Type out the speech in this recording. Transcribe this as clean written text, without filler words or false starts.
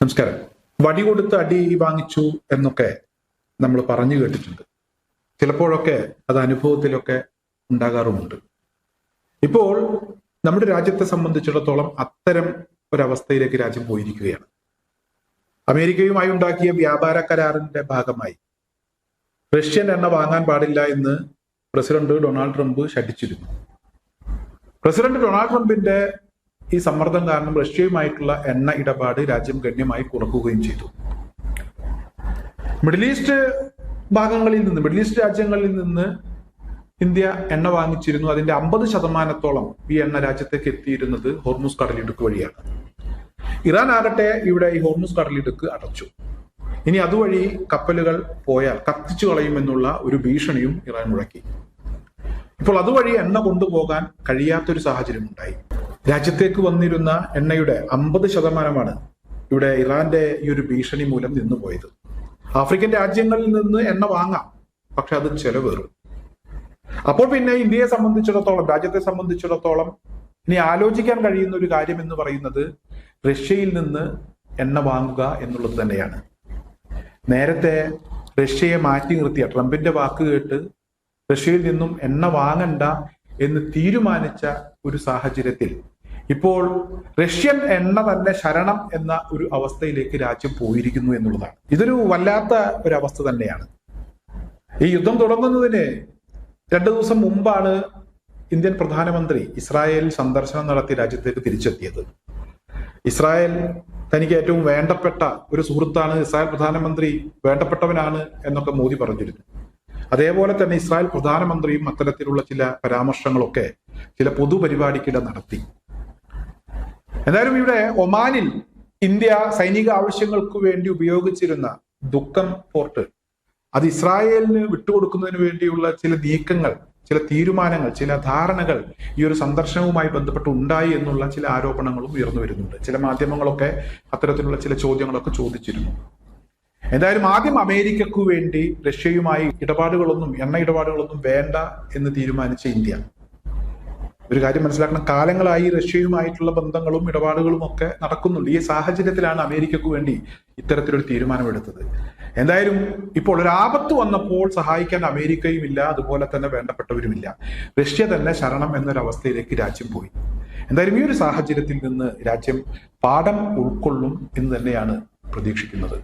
നമസ്കാരം. വടി കൊടുത്ത് അടി വാങ്ങിച്ചു എന്നൊക്കെ നമ്മൾ പറഞ്ഞു കേട്ടിട്ടുണ്ട്. ചിലപ്പോഴൊക്കെ അത് അനുഭവത്തിലൊക്കെ ഉണ്ടാകാറുമുണ്ട്. ഇപ്പോൾ നമ്മുടെ രാജ്യത്തെ സംബന്ധിച്ചിടത്തോളം അത്തരം ഒരവസ്ഥയിലേക്ക് രാജ്യം പോയിരിക്കുകയാണ്. അമേരിക്കയുമായി ഉണ്ടാക്കിയ വ്യാപാര കരാറിന്റെ ഭാഗമായി റഷ്യൻ എണ്ണ വാങ്ങാൻ പാടില്ല എന്ന് പ്രസിഡന്റ് ഡൊണാൾഡ് ട്രംപ് ശഠിച്ചിരുന്നു. പ്രസിഡന്റ് ഡൊണാൾഡ് ട്രംപിന്റെ ഈ സമ്മർദ്ദം കാരണം റഷ്യയുമായിട്ടുള്ള എണ്ണ ഇടപാട് രാജ്യം ഗണ്യമായി കുറക്കുകയും ചെയ്തു. മിഡിൽ ഈസ്റ്റ് മിഡിൽ ഈസ്റ്റ് രാജ്യങ്ങളിൽ നിന്ന് ഇന്ത്യ എണ്ണ വാങ്ങിച്ചിരുന്നു. അതിന്റെ 50% ഈ എണ്ണ രാജ്യത്തേക്ക് എത്തിയിരുന്നത് ഹോർമുസ് കടലിടുക്ക് വഴിയാണ്. ഇറാൻ ആകട്ടെ ഇവിടെ ഈ ഹോർമുസ് കടലിടുക്ക് അടച്ചു. ഇനി അതുവഴി കപ്പലുകൾ പോയാൽ കത്തിച്ചു കളയുമെന്നുള്ള ഒരു ഭീഷണിയും ഇറാൻ മുഴക്കി. ഇപ്പോൾ അതുവഴി എണ്ണ കൊണ്ടുപോകാൻ കഴിയാത്തൊരു സാഹചര്യം ഉണ്ടായി. രാജ്യത്തേക്ക് വന്നിരുന്ന എണ്ണയുടെ 50% ഇവിടെ ഇറാന്റെ ഈ ഒരു ഭീഷണി മൂലം നിന്നുപോയത്. ആഫ്രിക്കൻ രാജ്യങ്ങളിൽ നിന്ന് എണ്ണ വാങ്ങാം, പക്ഷെ അത് ചെലവേറും. അപ്പോൾ പിന്നെ ഇന്ത്യയെ സംബന്ധിച്ചിടത്തോളം, രാജ്യത്തെ സംബന്ധിച്ചിടത്തോളം ഇനി ആലോചിക്കാൻ കഴിയുന്ന ഒരു കാര്യം എന്ന് പറയുന്നത് റഷ്യയിൽ നിന്ന് എണ്ണ വാങ്ങുക എന്നുള്ളത് തന്നെയാണ്. നേരത്തെ റഷ്യയെ മാറ്റി നിർത്തിയ ട്രംപിന്റെ വാക്ക് കേട്ട് റഷ്യയിൽ നിന്നും എണ്ണ വാങ്ങണ്ട എന്ന് തീരുമാനിച്ച ഒരു സാഹചര്യത്തിൽ ഇപ്പോൾ റഷ്യൻ എണ്ണ തന്നെ ശരണം എന്ന ഒരു അവസ്ഥയിലേക്ക് രാജ്യം പോയിരിക്കുന്നു എന്നുള്ളതാണ്. ഇതൊരു വല്ലാത്ത ഒരു അവസ്ഥ തന്നെയാണ്. ഈ യുദ്ധം തുടങ്ങുന്നതിന് 2 ദിവസം മുമ്പാണ് ഇന്ത്യൻ പ്രധാനമന്ത്രി ഇസ്രായേൽ സന്ദർശനം നടത്തി രാജ്യത്തേക്ക് തിരിച്ചെത്തിയത്. ഇസ്രായേൽ തനിക്ക് ഏറ്റവും വേണ്ടപ്പെട്ട ഒരു സുഹൃത്താണ്, ഇസ്രായേൽ പ്രധാനമന്ത്രി വേണ്ടപ്പെട്ടവനാണ് എന്നൊക്കെ മോദി പറഞ്ഞിരുന്നു. അതേപോലെ തന്നെ ഇസ്രായേൽ പ്രധാനമന്ത്രിയും അത്തരത്തിലുള്ള ചില പരാമർശങ്ങളൊക്കെ ചില പൊതുപരിപാടിക്കിടെ നടത്തി. എന്തായാലും ഇവിടെ ഒമാനിൽ ഇന്ത്യ സൈനിക ആവശ്യങ്ങൾക്ക് വേണ്ടി ഉപയോഗിച്ചിരുന്ന ദുഃഖം പോർട്ട് അത് ഇസ്രായേലിന് വിട്ടുകൊടുക്കുന്നതിന് വേണ്ടിയുള്ള ചില നീക്കങ്ങൾ, ചില തീരുമാനങ്ങൾ, ചില ധാരണകൾ ഈ ഒരു സന്ദർശനവുമായി ബന്ധപ്പെട്ട് ഉണ്ടായി എന്നുള്ള ചില ആരോപണങ്ങളും ഉയർന്നു വരുന്നുണ്ട്. ചില മാധ്യമങ്ങളൊക്കെ അത്തരത്തിലുള്ള ചില ചോദ്യങ്ങളൊക്കെ ചോദിച്ചിരുന്നു. എന്തായാലും ആദ്യം അമേരിക്കക്ക് വേണ്ടി റഷ്യയുമായി എണ്ണ ഇടപാടുകളൊന്നും വേണ്ട എന്ന് തീരുമാനിച്ച ഇന്ത്യ. ഒരു കാര്യം മനസ്സിലാക്കണം, കാലങ്ങളായി റഷ്യയുമായിട്ടുള്ള ബന്ധങ്ങളും ഇടപാടുകളും ഒക്കെ നടക്കുന്നുണ്ട്. ഈ സാഹചര്യത്തിലാണ് അമേരിക്കക്ക് വേണ്ടി ഇത്തരത്തിലൊരു തീരുമാനമെടുത്തത്. എന്തായാലും ഇപ്പോൾ ഒരു ആപത്ത് വന്നപ്പോൾ സഹായിക്കാൻ അമേരിക്കയും ഇല്ല, അതുപോലെ തന്നെ വേണ്ടപ്പെട്ടവരുമില്ല. റഷ്യ തന്നെ ശരണം എന്നൊരവസ്ഥയിലേക്ക് രാജ്യം പോയി. എന്തായാലും ഈ ഒരു സാഹചര്യത്തിൽ നിന്ന് രാജ്യം പാഠം ഉൾക്കൊള്ളും എന്ന് തന്നെയാണ് പ്രതീക്ഷിക്കുന്നത്.